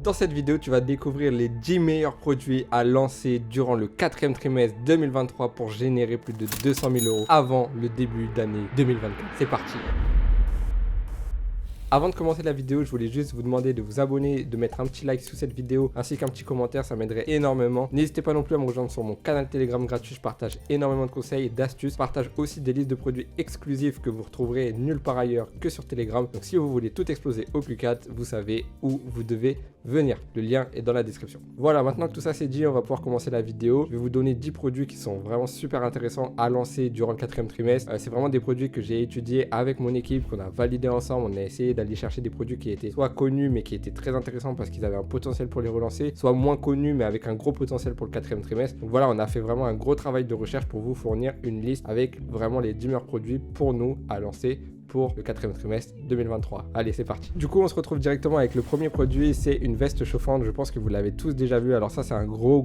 Dans cette vidéo, tu vas découvrir les 10 meilleurs produits à lancer durant le 4e trimestre 2023 pour générer plus de 200 000 € avant le début d'année 2024. C'est parti! Avant de commencer la vidéo, je voulais juste vous demander de vous abonner, de mettre un petit like sous cette vidéo ainsi qu'un petit commentaire, ça m'aiderait énormément. N'hésitez pas non plus à me rejoindre sur mon canal Telegram gratuit, je partage énormément de conseils et d'astuces. Je partage aussi des listes de produits exclusifs que vous retrouverez nulle part ailleurs que sur Telegram. Donc si vous voulez tout exploser au plus 4, vous savez où vous devez venir. Le lien est dans la description. Voilà, maintenant que tout ça c'est dit, on va pouvoir commencer la vidéo. Je vais vous donner 10 produits qui sont vraiment super intéressants à lancer durant le 4e trimestre. C'est vraiment des produits que j'ai étudiés avec mon équipe, qu'on a validé ensemble. On a essayé d'aller chercher des produits qui étaient soit connus mais qui étaient très intéressants parce qu'ils avaient un potentiel pour les relancer, soit moins connus mais avec un gros potentiel pour le 4e trimestre. Donc voilà, on a fait vraiment un gros travail de recherche pour vous fournir une liste avec vraiment les 10 meilleurs produits pour nous à lancer pour le 4e trimestre 2023. Allez, c'est parti. Du coup, on se retrouve directement avec le premier produit, c'est une veste chauffante. Je pense que vous l'avez tous déjà vu. Alors ça, c'est un gros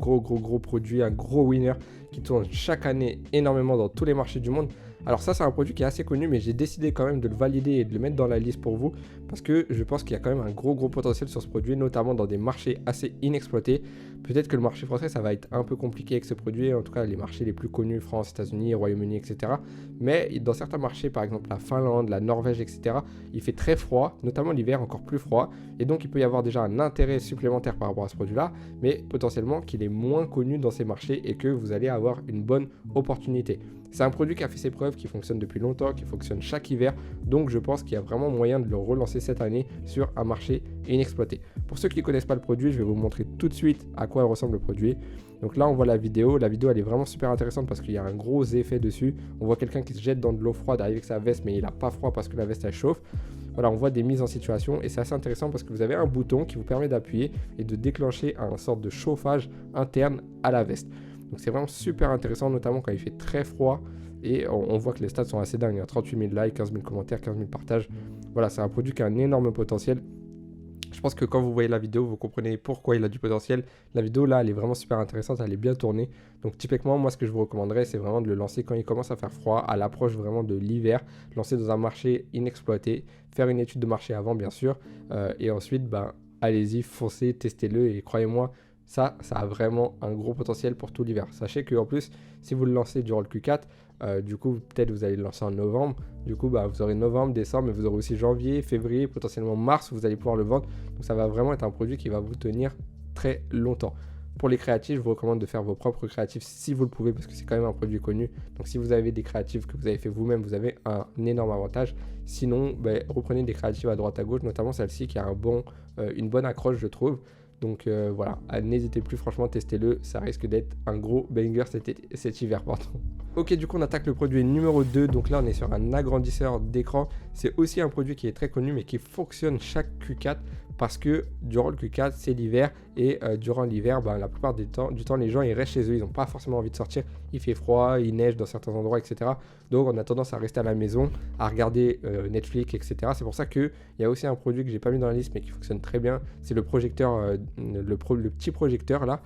produit, un gros winner qui tourne chaque année énormément dans tous les marchés du monde. Alors ça, c'est un produit qui est assez connu, mais j'ai décidé quand même de le valider et de le mettre dans la liste pour vous parce que je pense qu'il y a quand même un gros potentiel sur ce produit, notamment dans des marchés assez inexploités. Peut-être que le marché français, ça va être un peu compliqué avec ce produit, en tout cas les marchés les plus connus, France, États-Unis, Royaume-Uni, etc. Mais dans certains marchés, par exemple la Finlande, la Norvège, etc., il fait très froid, notamment l'hiver encore plus froid, et donc il peut y avoir déjà un intérêt supplémentaire par rapport à ce produit-là, mais potentiellement qu'il est moins connu dans ces marchés et que vous allez avoir une bonne opportunité. C'est un produit qui a fait ses preuves, qui fonctionne depuis longtemps, qui fonctionne chaque hiver, donc je pense qu'il y a vraiment moyen de le relancer cette année sur un marché inexploité. Pour ceux qui ne connaissent pas le produit, je vais vous montrer tout de suite à quoi ressemble le produit. Donc là, on voit la vidéo elle est vraiment super intéressante parce qu'il y a un gros effet dessus. On voit quelqu'un qui se jette dans de l'eau froide avec sa veste, mais il n'a pas froid parce que la veste elle chauffe. Voilà, on voit des mises en situation et c'est assez intéressant parce que vous avez un bouton qui vous permet d'appuyer et de déclencher une sorte de chauffage interne à la veste. Donc c'est vraiment super intéressant, notamment quand il fait très froid. Et on voit que les stats sont assez dingues. Il y a 38 000 likes, 15 000 commentaires, 15 000 partages. Voilà, c'est un produit qui a un énorme potentiel. Je pense que quand vous voyez la vidéo, vous comprenez pourquoi il a du potentiel. La vidéo là, elle est vraiment super intéressante, elle est bien tournée. Donc typiquement, moi ce que je vous recommanderais, c'est vraiment de le lancer quand il commence à faire froid, à l'approche vraiment de l'hiver. Lancer dans un marché inexploité, faire une étude de marché avant bien sûr. Et ensuite, allez-y, foncez, testez-le et croyez-moi, ça a vraiment un gros potentiel pour tout l'hiver. Sachez qu'en plus, si vous le lancez durant le Q4, du coup, peut-être vous allez le lancer en novembre. Du coup, vous aurez novembre, décembre, mais vous aurez aussi janvier, février, potentiellement mars, vous allez pouvoir le vendre. Donc ça va vraiment être un produit qui va vous tenir très longtemps. Pour les créatifs, je vous recommande de faire vos propres créatifs si vous le pouvez parce que c'est quand même un produit connu. Donc si vous avez des créatifs que vous avez fait vous-même, vous avez un énorme avantage. Sinon, reprenez des créatifs à droite à gauche, notamment celle-ci qui a une bonne accroche, je trouve. Donc voilà, n'hésitez plus, franchement, testez-le, ça risque d'être un gros banger cet hiver, pardon. Ok, du coup on attaque le produit numéro 2, donc là on est sur un agrandisseur d'écran. C'est aussi un produit qui est très connu mais qui fonctionne chaque Q4 parce que durant le Q4 c'est l'hiver et durant l'hiver la plupart du temps les gens ils restent chez eux, ils n'ont pas forcément envie de sortir, il fait froid, il neige dans certains endroits, etc. Donc on a tendance à rester à la maison, à regarder Netflix, etc. C'est pour ça qu'il y a aussi un produit que j'ai pas mis dans la liste mais qui fonctionne très bien, c'est le projecteur, le petit projecteur là.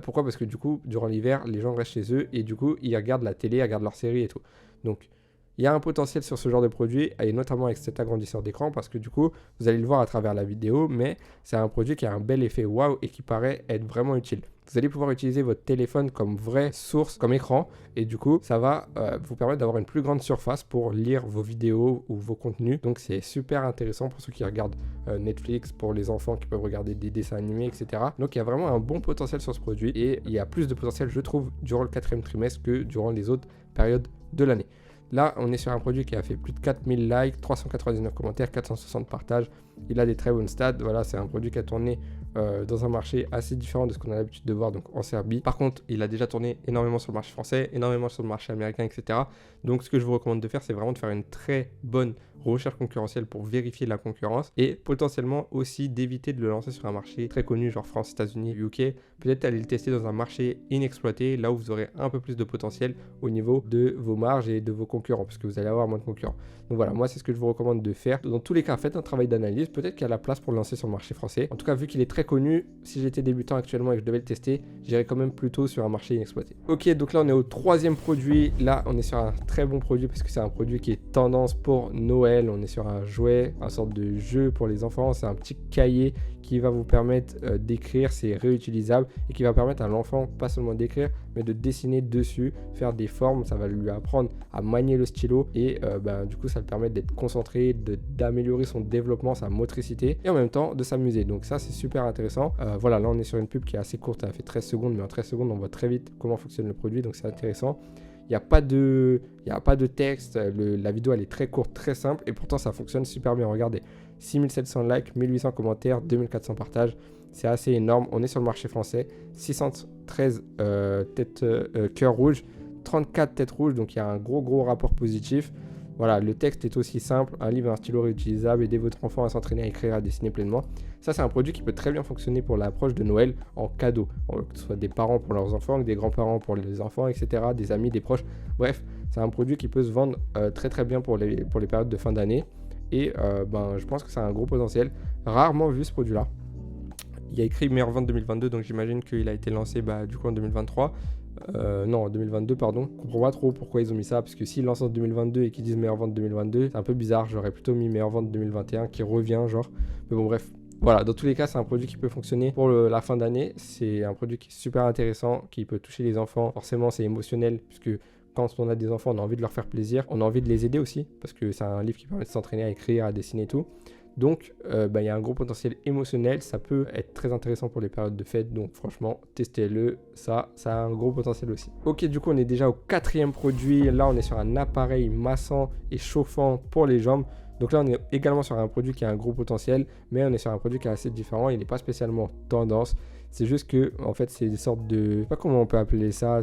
Pourquoi? Parce que du coup, durant l'hiver, les gens restent chez eux et du coup, ils regardent la télé, ils regardent leurs séries et tout. Donc, il y a un potentiel sur ce genre de produit et notamment avec cet agrandisseur d'écran parce que du coup, vous allez le voir à travers la vidéo, mais c'est un produit qui a un bel effet waouh et qui paraît être vraiment utile. Vous allez pouvoir utiliser votre téléphone comme vraie source, comme écran et du coup, ça va vous permettre d'avoir une plus grande surface pour lire vos vidéos ou vos contenus. Donc, c'est super intéressant pour ceux qui regardent Netflix, pour les enfants qui peuvent regarder des dessins animés, etc. Donc, il y a vraiment un bon potentiel sur ce produit et il y a plus de potentiel, je trouve, durant le 4e trimestre que durant les autres périodes de l'année. Là, on est sur un produit qui a fait plus de 4000 likes, 399 commentaires, 460 partages. Il a des très bonnes stats. Voilà, c'est un produit qui a tourné dans un marché assez différent de ce qu'on a l'habitude de voir, donc en Serbie. Par contre, il a déjà tourné énormément sur le marché français, énormément sur le marché américain, etc. Donc, ce que je vous recommande de faire, c'est vraiment de faire une très bonne recherche concurrentielle pour vérifier la concurrence et potentiellement aussi d'éviter de le lancer sur un marché très connu, genre France, États-Unis, UK. Peut-être aller le tester dans un marché inexploité, là où vous aurez un peu plus de potentiel au niveau de vos marges et de vos concurrents, parce que vous allez avoir moins de concurrents. Donc voilà, moi, c'est ce que je vous recommande de faire. Dans tous les cas, faites un travail d'analyse peut-être qu'il y a la place pour le lancer sur le marché français. En tout cas, vu qu'il est très connu, si j'étais débutant actuellement et que je devais le tester, j'irais quand même plutôt sur un marché inexploité. Ok, donc là on est au troisième produit. Là on est sur un très bon produit parce que c'est un produit qui est tendance pour Noël. On est sur un jouet, une sorte de jeu pour les enfants. C'est un petit cahier qui va vous permettre d'écrire, c'est réutilisable et qui va permettre à l'enfant pas seulement d'écrire mais de dessiner dessus, faire des formes. Ça va lui apprendre à manier le stylo et du coup ça le permet d'être concentré, d'améliorer son développement, sa motricité et en même temps de s'amuser. Donc ça c'est super intéressant. Voilà, là on est sur une pub qui est assez courte, elle fait 13 secondes, mais en 13 secondes on voit très vite comment fonctionne le produit, donc c'est intéressant. Il n'y a pas de texte, la vidéo elle est très courte, très simple et pourtant ça fonctionne super bien. Regardez, 6700 likes, 1800 commentaires, 2400 partages, c'est assez énorme. On est sur le marché français, 613 cœurs rouges, 34 têtes rouges, donc il y a un gros rapport positif. Voilà, le texte est aussi simple, un livre et un stylo réutilisable, aidez votre enfant à s'entraîner à écrire, à dessiner pleinement. Ça, c'est un produit qui peut très bien fonctionner pour l'approche de Noël en cadeau, que ce soit des parents pour leurs enfants, des grands-parents pour les enfants, etc., des amis, des proches. Bref, c'est un produit qui peut se vendre très bien pour les périodes de fin d'année. Et je pense que ça a un gros potentiel. Rarement vu ce produit-là. Il y a écrit meilleure vente 2022, donc j'imagine qu'il a été lancé du coup en 2023. Non, en 2022, pardon. Je comprends pas trop pourquoi ils ont mis ça, parce que s'ils lancent en 2022 et qu'ils disent meilleure vente 2022, c'est un peu bizarre. J'aurais plutôt mis meilleure vente 2021 qui revient, genre. Mais bon, bref. Voilà, dans tous les cas, c'est un produit qui peut fonctionner pour la fin d'année. C'est un produit qui est super intéressant, qui peut toucher les enfants. Forcément, c'est émotionnel, puisque quand on a des enfants, on a envie de leur faire plaisir. On a envie de les aider aussi, parce que c'est un livre qui permet de s'entraîner à écrire, à dessiner et tout. Donc, il y a un gros potentiel émotionnel. Ça peut être très intéressant pour les périodes de fête. Donc, franchement, testez-le. Ça a un gros potentiel aussi. Ok, du coup, on est déjà au quatrième produit. Là, on est sur un appareil massant et chauffant pour les jambes. Donc là, on est également sur un produit qui a un gros potentiel, mais on est sur un produit qui est assez différent. Il n'est pas spécialement tendance. C'est juste que, en fait, c'est des sortes de... Je sais pas comment on peut appeler ça.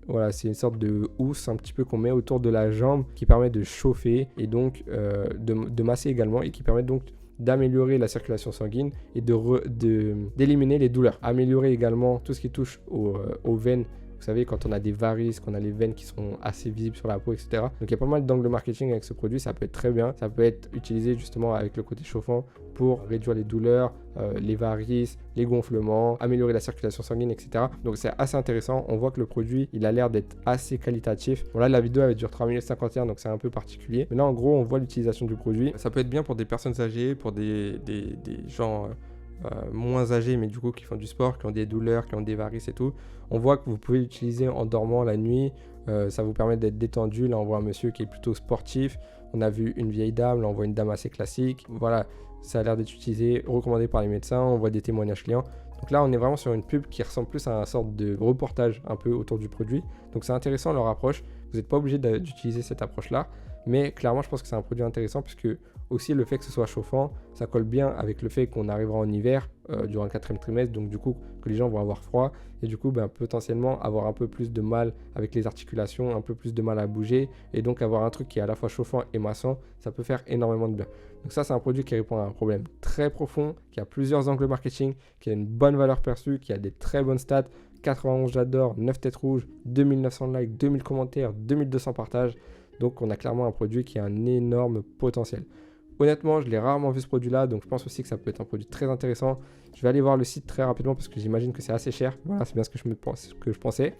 Voilà, c'est une sorte de housse un petit peu qu'on met autour de la jambe qui permet de chauffer et donc de masser également et qui permet donc d'améliorer la circulation sanguine et d'éliminer les douleurs. Améliorer également tout ce qui touche aux veines. Vous savez, quand on a des varices, qu'on a les veines qui sont assez visibles sur la peau, etc. Donc, il y a pas mal d'angles marketing avec ce produit. Ça peut être très bien. Ça peut être utilisé justement avec le côté chauffant pour réduire les douleurs, les varices, les gonflements, améliorer la circulation sanguine, etc. Donc, c'est assez intéressant. On voit que le produit, il a l'air d'être assez qualitatif. Bon, là, la vidéo, elle dure 3 minutes 51, donc c'est un peu particulier. Mais là, en gros, on voit l'utilisation du produit. Ça peut être bien pour des personnes âgées, pour des gens... moins âgés mais du coup qui font du sport, qui ont des douleurs, qui ont des varices et tout. On voit que vous pouvez l'utiliser en dormant la nuit, ça vous permet d'être détendu. Là on voit un monsieur qui est plutôt sportif, on a vu une vieille dame, là on voit une dame assez classique. Voilà, ça a l'air d'être utilisé, recommandé par les médecins, on voit des témoignages clients. Donc là on est vraiment sur une pub qui ressemble plus à une sorte de reportage un peu autour du produit. Donc c'est intéressant leur approche, vous n'êtes pas obligé d'utiliser cette approche là. Mais clairement, je pense que c'est un produit intéressant puisque aussi le fait que ce soit chauffant, ça colle bien avec le fait qu'on arrivera en hiver durant le 4e trimestre. Donc du coup, que les gens vont avoir froid et du coup, potentiellement avoir un peu plus de mal avec les articulations, un peu plus de mal à bouger. Et donc avoir un truc qui est à la fois chauffant et massant, ça peut faire énormément de bien. Donc ça, c'est un produit qui répond à un problème très profond, qui a plusieurs angles marketing, qui a une bonne valeur perçue, qui a des très bonnes stats. 91 j'adore, 9 têtes rouges, 2900 likes, 2000 commentaires, 2200 partages. Donc on a clairement un produit qui a un énorme potentiel. Honnêtement, je l'ai rarement vu ce produit-là, donc je pense aussi que ça peut être un produit très intéressant. Je vais aller voir le site très rapidement parce que j'imagine que c'est assez cher. Voilà, c'est bien ce que je pensais.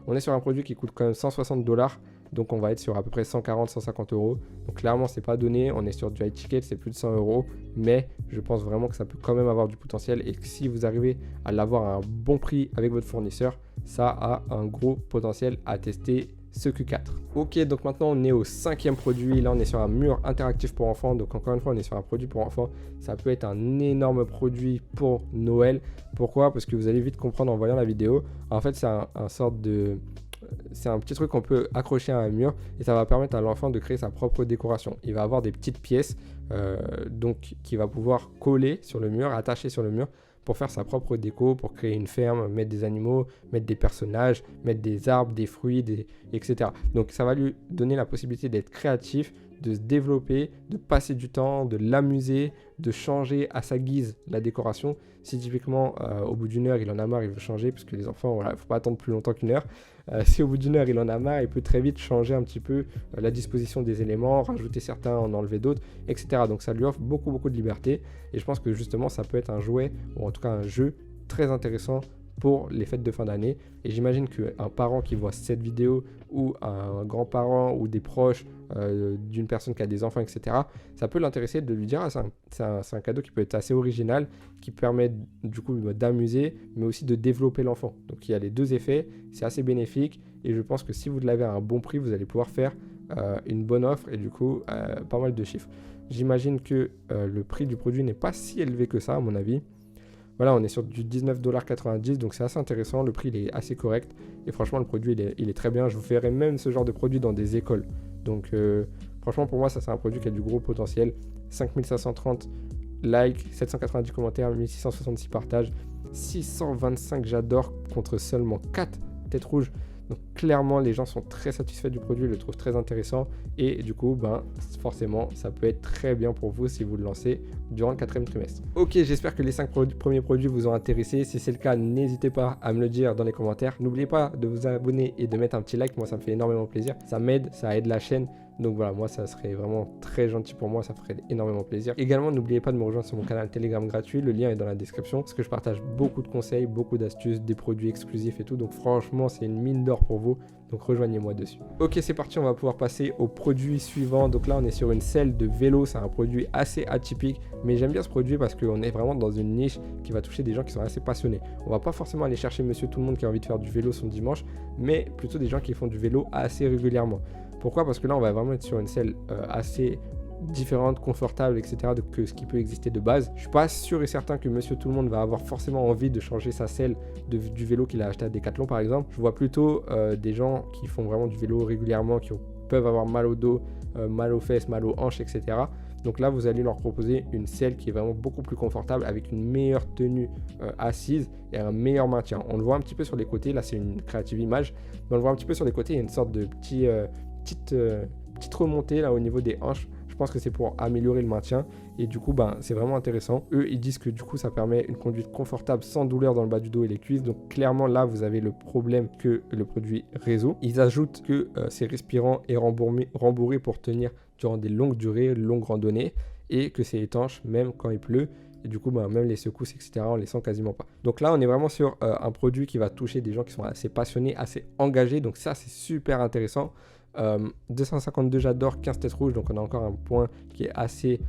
On est sur un produit qui coûte quand même 160$, donc on va être sur à peu près 140-150 euros. Donc clairement, c'est pas donné. On est sur du high ticket, c'est plus de 100 euros, mais je pense vraiment que ça peut quand même avoir du potentiel et que si vous arrivez à l'avoir à un bon prix avec votre fournisseur, ça a un gros potentiel à tester. Ce Q4. Ok, donc maintenant on est au 5e produit. Là on est sur un mur interactif pour enfants. Donc encore une fois on est sur un produit pour enfants. Ça peut être un énorme produit pour Noël. Pourquoi? Parce que vous allez vite comprendre en voyant la vidéo. En fait c'est c'est un petit truc qu'on peut accrocher à un mur et ça va permettre à l'enfant de créer sa propre décoration. Il va avoir des petites pièces donc qu'il va pouvoir coller sur le mur, attacher sur le mur pour faire sa propre déco, pour créer une ferme, mettre des animaux, mettre des personnages, mettre des arbres, des fruits, etc. Donc ça va lui donner la possibilité d'être créatif, de se développer, de passer du temps, de l'amuser, de changer à sa guise la décoration. Si typiquement au bout d'une heure il en a marre, il veut changer, parce que les enfants, voilà, il ne faut pas attendre plus longtemps qu'une heure. Si au bout d'une heure il en a marre, il peut très vite changer un petit peu la disposition des éléments, rajouter certains, en enlever d'autres, etc. Donc ça lui offre beaucoup de liberté, et je pense que justement ça peut être un jouet, ou en tout cas un jeu très intéressant pour les fêtes de fin d'année. Et j'imagine qu'un parent qui voit cette vidéo, ou un grand-parent, ou des proches d'une personne qui a des enfants, etc., ça peut l'intéresser de lui dire c'est un cadeau qui peut être assez original, qui permet du coup d'amuser, mais aussi de développer l'enfant. Donc il y a les deux effets, c'est assez bénéfique, et je pense que si vous l'avez à un bon prix, vous allez pouvoir faire une bonne offre, et du coup pas mal de chiffres. J'imagine que le prix du produit n'est pas si élevé que ça, à mon avis. Voilà, on est sur du 19,90 $, donc c'est assez intéressant. Le prix il est assez correct, et franchement le produit il est très bien. Je vous ferai même ce genre de produit dans des écoles. Donc franchement pour moi ça c'est un produit qui a du gros potentiel. 5530 likes, 790 commentaires, 1666 partages, 625 j'adore contre seulement 4 têtes rouges. Donc clairement les gens sont très satisfaits du produit, le trouvent très intéressant, et du coup forcément ça peut être très bien pour vous si vous le lancez durant le 4e trimestre. Ok, j'espère que les 5 premiers produits vous ont intéressé. Si c'est le cas, n'hésitez pas à me le dire dans les commentaires. N'oubliez pas de vous abonner et de mettre un petit like, moi ça me fait énormément plaisir, ça m'aide, ça aide la chaîne. Donc voilà, moi ça serait vraiment très gentil pour moi, ça ferait énormément plaisir. Également, n'oubliez pas de me rejoindre sur mon canal Telegram gratuit, le lien est dans la description, parce que je partage beaucoup de conseils, beaucoup d'astuces, des produits exclusifs et tout. Donc franchement, c'est une mine d'or pour vous. Donc rejoignez-moi dessus. Ok, c'est parti, on va pouvoir passer au produit suivant. Donc là, on est sur une selle de vélo, c'est un produit assez atypique, mais j'aime bien ce produit parce qu'on est vraiment dans une niche qui va toucher des gens qui sont assez passionnés. On va pas forcément aller chercher monsieur tout le monde qui a envie de faire du vélo son dimanche, mais plutôt des gens qui font du vélo assez régulièrement. Pourquoi? Parce que là, on va vraiment être sur une selle assez différente, confortable, etc. que ce qui peut exister de base. Je suis pas sûr et certain que monsieur tout le monde va avoir forcément envie de changer sa selle du vélo qu'il a acheté à Decathlon par exemple. Je vois plutôt des gens qui font vraiment du vélo régulièrement, qui peuvent avoir mal au dos, mal aux fesses, mal aux hanches, etc. Donc là, vous allez leur proposer une selle qui est vraiment beaucoup plus confortable, avec une meilleure tenue assise et un meilleur maintien. On le voit un petit peu sur les côtés, là c'est une créative image, mais on le voit un petit peu sur les côtés, il y a une sorte de petite remontée là au niveau des hanches. Je pense que c'est pour améliorer le maintien, et du coup c'est vraiment intéressant. Eux ils disent que du coup ça permet une conduite confortable sans douleur dans le bas du dos et les cuisses. Donc clairement là vous avez le problème que le produit résout. Ils ajoutent que c'est respirant et rembourré pour tenir durant des longues durées, longues randonnées, et que c'est étanche même quand il pleut. Et du coup, même les secousses, etc., on les sent quasiment pas. Donc là, on est vraiment sur un produit qui va toucher des gens qui sont assez passionnés, assez engagés. Donc ça, c'est super intéressant. 252 j'adore, 15 têtes rouges. Donc on a encore un point qui est assez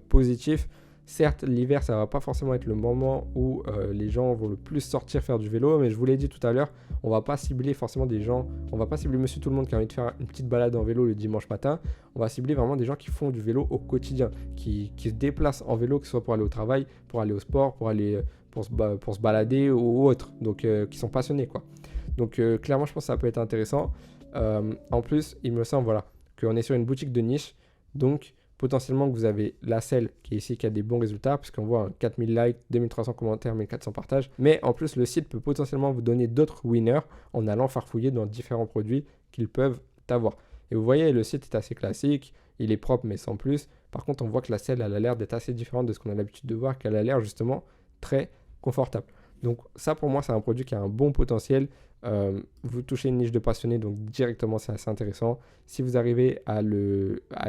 positif. Certes, l'hiver, ça va pas forcément être le moment où les gens vont le plus sortir faire du vélo. Mais je vous l'ai dit tout à l'heure, on va pas cibler forcément des gens. On va pas cibler monsieur tout le monde qui a envie de faire une petite balade en vélo le dimanche matin. On va cibler vraiment des gens qui font du vélo au quotidien, qui se déplacent en vélo, que ce soit pour aller au travail, pour aller au sport, pour se balader ou autre. Donc qui sont passionnés quoi. Donc clairement, je pense que ça peut être intéressant. En plus, il me semble qu'on est sur une boutique de niche. Donc potentiellement que vous avez la selle qui est ici, qui a des bons résultats, puisqu'on voit 4000 likes, 2300 commentaires, 1400 partages. Mais en plus, le site peut potentiellement vous donner d'autres winners en allant farfouiller dans différents produits qu'ils peuvent avoir. Et vous voyez, le site est assez classique, il est propre mais sans plus. Par contre, on voit que la selle, elle a l'air d'être assez différente de ce qu'on a l'habitude de voir, qu'elle a l'air justement très confortable. Donc ça, pour moi, c'est un produit qui a un bon potentiel. Vous touchez une niche de passionnés, donc directement c'est assez intéressant. Si vous arrivez à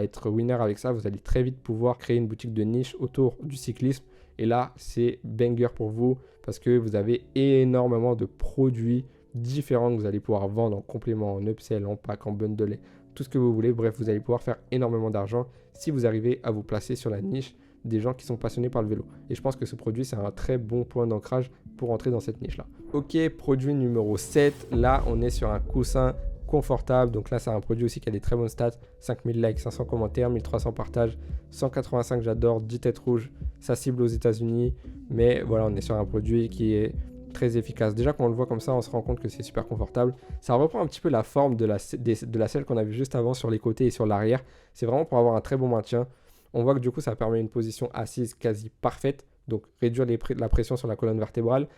être winner avec ça, vous allez très vite pouvoir créer une boutique de niche autour du cyclisme, et là c'est banger pour vous, parce que vous avez énormément de produits différents que vous allez pouvoir vendre en complément, en upsell, en pack, en bundle, tout ce que vous voulez. Bref, vous allez pouvoir faire énormément d'argent si vous arrivez à vous placer sur la niche des gens qui sont passionnés par le vélo. Et je pense que ce produit, c'est un très bon point d'ancrage pour entrer dans cette niche-là. Ok, produit numéro 7. Là, on est sur un coussin confortable. Donc là, c'est un produit aussi qui a des très bonnes stats. 5000 likes, 500 commentaires, 1300 partages, 185 j'adore, 10 têtes rouges. Ça cible aux États-Unis. Mais voilà, on est sur un produit qui est très efficace. Déjà, quand on le voit comme ça, on se rend compte que c'est super confortable. Ça reprend un petit peu la forme de la selle qu'on a vu juste avant sur les côtés et sur l'arrière. C'est vraiment pour avoir un très bon maintien. On voit que du coup, ça permet une position assise quasi parfaite. Donc, réduire la pression sur la colonne vertébrale,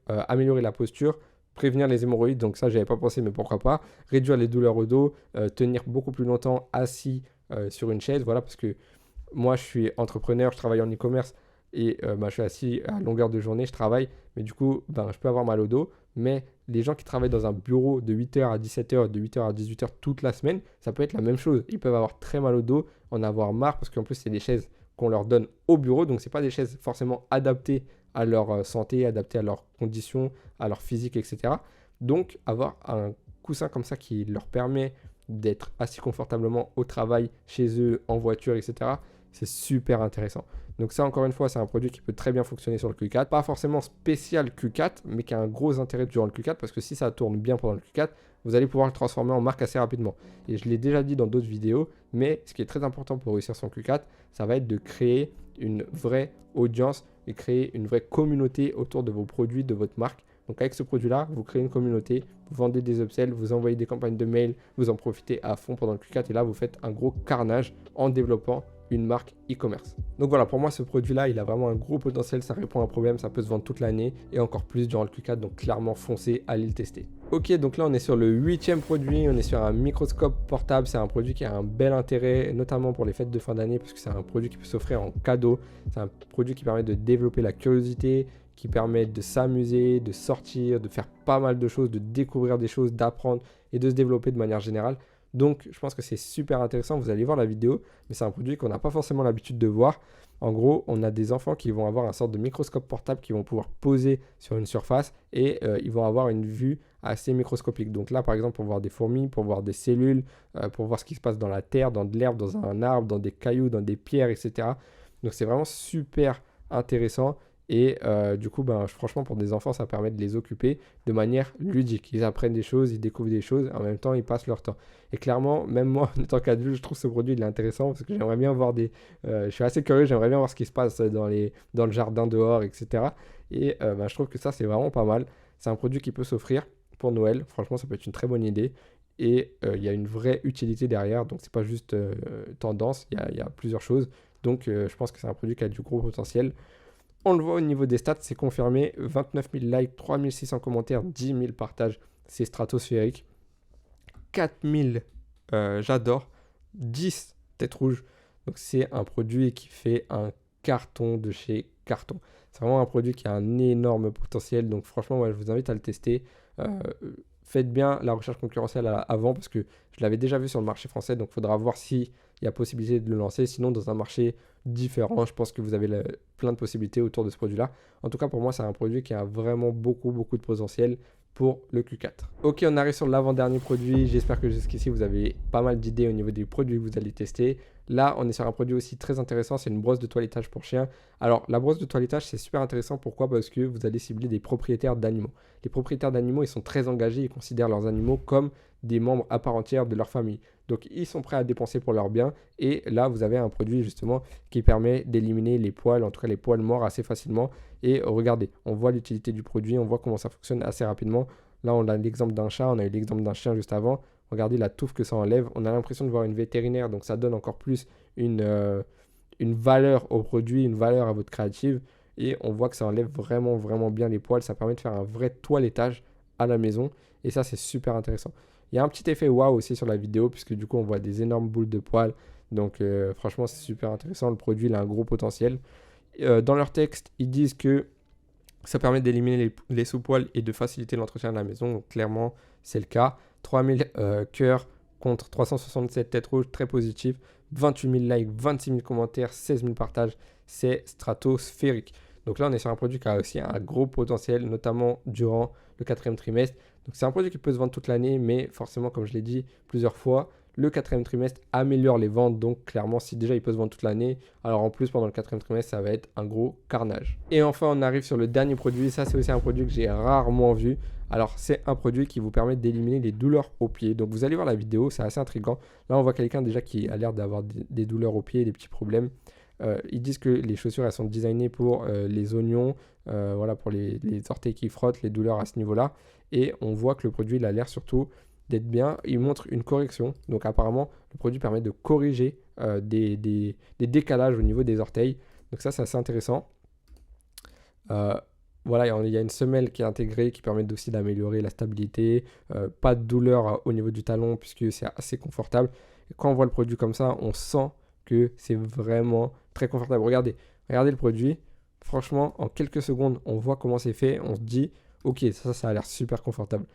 améliorer la posture, prévenir les hémorroïdes. Donc ça, j'avais pas pensé, mais pourquoi pas. Réduire les douleurs au dos, tenir beaucoup plus longtemps assis sur une chaise, voilà, parce que moi je suis entrepreneur, je travaille en e-commerce et je suis assis à longueur de journée, je travaille, mais du coup je peux avoir mal au dos, mais les gens qui travaillent dans un bureau de 8h à 17h, de 8h à 18h toute la semaine, ça peut être la même chose. Ils peuvent avoir très mal au dos, en avoir marre, parce qu'en plus c'est des chaises qu'on leur donne au bureau, donc c'est pas des chaises forcément adaptées à leur santé, adaptées à leurs conditions, à leur physique, etc. Donc avoir un coussin comme ça qui leur permet d'être assis confortablement au travail, chez eux, en voiture, etc., c'est super intéressant. Donc ça, encore une fois, c'est un produit qui peut très bien fonctionner sur le Q4. Pas forcément spécial Q4, mais qui a un gros intérêt durant le Q4, parce que si ça tourne bien pendant le Q4, vous allez pouvoir le transformer en marque assez rapidement. Et je l'ai déjà dit dans d'autres vidéos, mais ce qui est très important pour réussir son Q4, ça va être de créer une vraie audience et créer une vraie communauté autour de vos produits, de votre marque. Donc avec ce produit-là, vous créez une communauté, vous vendez des upsells, vous envoyez des campagnes de mail, vous en profitez à fond pendant le Q4 et là, vous faites un gros carnage en développant une marque e-commerce. Donc voilà, pour moi, ce produit-là, il a vraiment un gros potentiel, ça répond à un problème, ça peut se vendre toute l'année et encore plus durant le Q4, donc clairement foncez, allez le tester. Ok, donc là on est sur le 8e produit, on est sur un microscope portable, c'est un produit qui a un bel intérêt, notamment pour les fêtes de fin d'année, parce que c'est un produit qui peut s'offrir en cadeau, c'est un produit qui permet de développer la curiosité, qui permet de s'amuser, de sortir, de faire pas mal de choses, de découvrir des choses, d'apprendre et de se développer de manière générale. Donc je pense que c'est super intéressant, vous allez voir la vidéo, mais c'est un produit qu'on n'a pas forcément l'habitude de voir. En gros, on a des enfants qui vont avoir un sorte de microscope portable qui vont pouvoir poser sur une surface et ils vont avoir une vue assez microscopique. Donc là, par exemple, pour voir des fourmis, pour voir des cellules, pour voir ce qui se passe dans la terre, dans de l'herbe, dans un arbre, dans des cailloux, dans des pierres, etc. Donc c'est vraiment super intéressant. Et du coup, franchement, pour des enfants, ça permet de les occuper de manière ludique. Ils apprennent des choses, ils découvrent des choses, en même temps, ils passent leur temps. Et clairement, même moi, en tant qu'adulte, je trouve ce produit il est intéressant parce que j'aimerais bien voir des... je suis assez curieux, j'aimerais bien voir ce qui se passe dans le jardin dehors, etc. Et je trouve que ça, c'est vraiment pas mal. C'est un produit qui peut s'offrir pour Noël. Franchement, ça peut être une très bonne idée. Et il y a une vraie utilité derrière. Donc, c'est pas juste tendance, il y a plusieurs choses. Donc, je pense que c'est un produit qui a du gros potentiel. On le voit au niveau des stats, c'est confirmé. 29 000 likes, 3600 commentaires, 10 000 partages. C'est stratosphérique. 4 000 j'adore. 10 têtes rouges. Donc c'est un produit qui fait un carton de chez carton. C'est vraiment un produit qui a un énorme potentiel. Donc franchement, moi, je vous invite à le tester. Faites bien la recherche concurrentielle avant parce que je l'avais déjà vu sur le marché français. Donc il faudra voir s'il y a possibilité de le lancer. Sinon, dans un marché différent, je pense que vous avez plein de possibilités autour de ce produit-là. En tout cas, pour moi, c'est un produit qui a vraiment beaucoup de potentiel pour le Q4. Ok, on arrive sur l'avant-dernier produit. J'espère que jusqu'ici, vous avez pas mal d'idées au niveau des produits que vous allez tester. Là, on est sur un produit aussi très intéressant. C'est une brosse de toilettage pour chien. Alors, la brosse de toilettage, c'est super intéressant. Pourquoi? Parce que vous allez cibler des propriétaires d'animaux. Les propriétaires d'animaux, ils sont très engagés. Ils considèrent leurs animaux comme des membres à part entière de leur famille. Donc, ils sont prêts à dépenser pour leur bien. Et là, vous avez un produit justement qui permet d'éliminer les poils, en tout cas les poils morts assez facilement. Et regardez, on voit l'utilité du produit, on voit comment ça fonctionne assez rapidement. Là, on a l'exemple d'un chat, on a eu l'exemple d'un chien juste avant. Regardez la touffe que ça enlève. On a l'impression de voir une vétérinaire, donc ça donne encore plus une valeur au produit, une valeur à votre créative. Et on voit que ça enlève vraiment bien les poils. Ça permet de faire un vrai toilettage à la maison. Et ça, c'est super intéressant. Il y a un petit effet waouh aussi sur la vidéo, puisque du coup, on voit des énormes boules de poils. Donc, franchement, c'est super intéressant. Le produit, il a un gros potentiel. Dans leur texte, ils disent que ça permet d'éliminer les sous-poils et de faciliter l'entretien de la maison. Donc, clairement, c'est le cas. 3000 cœurs contre 367 têtes rouges, très positif. 28 000 likes, 26 000 commentaires, 16 000 partages. C'est stratosphérique. Donc là, on est sur un produit qui a aussi un gros potentiel, notamment durant le 4e trimestre. Donc c'est un produit qui peut se vendre toute l'année, mais forcément, comme je l'ai dit plusieurs fois, le 4e trimestre améliore les ventes. Donc clairement, si déjà il peut se vendre toute l'année, alors en plus pendant le 4e trimestre, ça va être un gros carnage. Et enfin, on arrive sur le dernier produit. Ça, c'est aussi un produit que j'ai rarement vu. Alors, c'est un produit qui vous permet d'éliminer les douleurs aux pieds. Donc, vous allez voir la vidéo, c'est assez intriguant. Là, on voit quelqu'un déjà qui a l'air d'avoir des douleurs aux pieds, des petits problèmes. Ils disent que les chaussures, elles sont designées pour les oignons, voilà, pour les orteils qui frottent, les douleurs à ce niveau-là. Et on voit que le produit, il a l'air surtout d'être bien. Il montre une correction. Donc, apparemment, le produit permet de corriger des décalages au niveau des orteils. Donc, ça, c'est assez intéressant. Voilà, il y a une semelle qui est intégrée qui permet aussi d'améliorer la stabilité. Pas de douleur au niveau du talon puisque c'est assez confortable. Et quand on voit le produit comme ça, on sent que c'est vraiment très confortable. Regardez le produit. Franchement, en quelques secondes, on voit comment c'est fait. On se dit, ok, ça a l'air super confortable.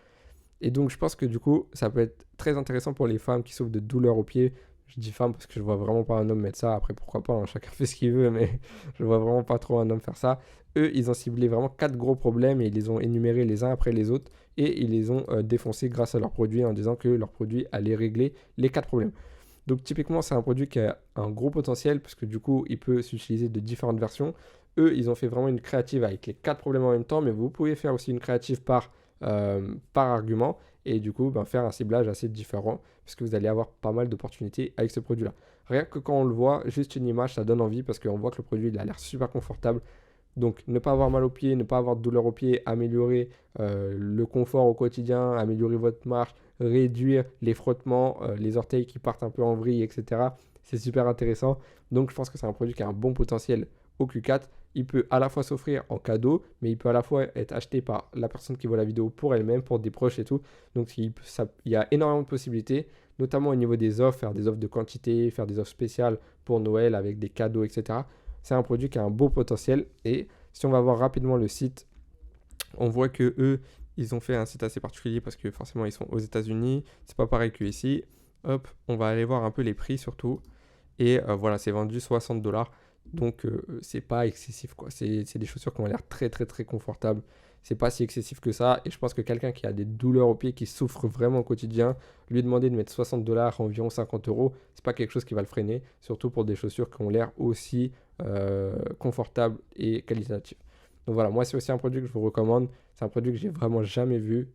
Et donc, je pense que du coup, ça peut être très intéressant pour les femmes qui souffrent de douleurs aux pieds. Je dis femme parce que je vois vraiment pas un homme mettre ça. Après, pourquoi pas, hein, chacun fait ce qu'il veut, mais je vois vraiment pas trop un homme faire ça. Eux, ils ont ciblé vraiment 4 gros problèmes et ils les ont énumérés les uns après les autres et ils les ont défoncés grâce à leurs produits en disant que leur produit allait régler les 4 problèmes. Donc, typiquement, c'est un produit qui a un gros potentiel parce que du coup, il peut s'utiliser de différentes versions. Eux, ils ont fait vraiment une créative avec les 4 problèmes en même temps, mais vous pouvez faire aussi une créative par argument et du coup faire un ciblage assez différent parce que vous allez avoir pas mal d'opportunités avec ce produit là. Rien que quand on le voit, juste une image, ça donne envie parce qu'on voit que le produit il a l'air super confortable. Donc ne pas avoir mal aux pieds, ne pas avoir de douleur aux pieds, améliorer le confort au quotidien, améliorer votre marche, réduire les frottements, les orteils qui partent un peu en vrille, etc. C'est super intéressant. Donc je pense que c'est un produit qui a un bon potentiel au Q4. Il peut à la fois s'offrir en cadeau, mais il peut à la fois être acheté par la personne qui voit la vidéo pour elle-même, pour des proches et tout. Donc il y a énormément de possibilités, notamment au niveau des offres, faire des offres de quantité, faire des offres spéciales pour Noël avec des cadeaux, etc. C'est un produit qui a un beau potentiel. Et si on va voir rapidement le site, on voit que eux, ils ont fait un site assez particulier parce que forcément ils sont aux États-Unis. C'est pas pareil qu'ici. Hop, on va aller voir un peu les prix surtout. Et voilà, c'est vendu 60$. Donc c'est pas excessif quoi. C'est des chaussures qui ont l'air très très très confortables. C'est pas si excessif que ça. Et je pense que quelqu'un qui a des douleurs aux pieds, qui souffre vraiment au quotidien, lui demander de mettre 60$, environ 50€, c'est pas quelque chose qui va le freiner. Surtout pour des chaussures qui ont l'air aussi confortables et qualitatives. Donc voilà, moi c'est aussi un produit que je vous recommande. C'est un produit que j'ai vraiment jamais vu.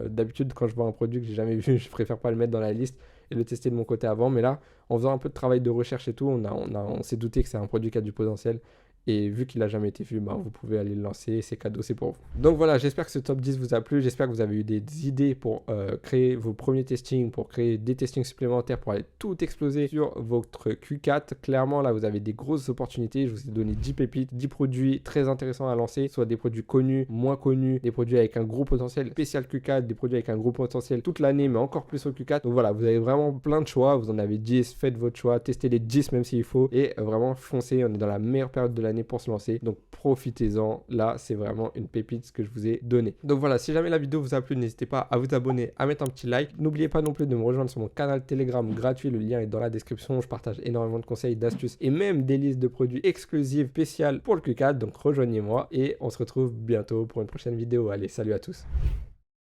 D'habitude, quand je vois un produit que j'ai jamais vu, je préfère pas le mettre dans la liste et le tester de mon côté avant. Mais là, en faisant un peu de travail de recherche et tout, on s'est douté que c'est un produit qui a du potentiel. Et vu qu'il n'a jamais été vu, vous pouvez aller le lancer, c'est cadeau, c'est pour vous. Donc voilà, j'espère que ce top 10 vous a plu, j'espère que vous avez eu des idées pour créer vos premiers testings, pour créer des testings supplémentaires, pour aller tout exploser sur votre Q4. Clairement, là, vous avez des grosses opportunités, je vous ai donné 10 pépites, 10 produits très intéressants à lancer, soit des produits connus, moins connus, des produits avec un gros potentiel spécial Q4, des produits avec un gros potentiel toute l'année, mais encore plus au Q4. Donc voilà, vous avez vraiment plein de choix, vous en avez 10, faites votre choix, testez les 10 même s'il faut, et vraiment foncez, on est dans la meilleure période de l'année pour se lancer, donc profitez-en. Là c'est vraiment une pépite ce que je vous ai donné. Donc voilà, si jamais la vidéo vous a plu, n'hésitez pas à vous abonner, à mettre un petit like. N'oubliez pas non plus de me rejoindre sur mon canal Telegram gratuit, le lien est dans la description. Je partage énormément de conseils, d'astuces et même des listes de produits exclusives spéciales pour le Q4, donc rejoignez-moi et on se retrouve bientôt pour une prochaine vidéo. Allez, salut à tous.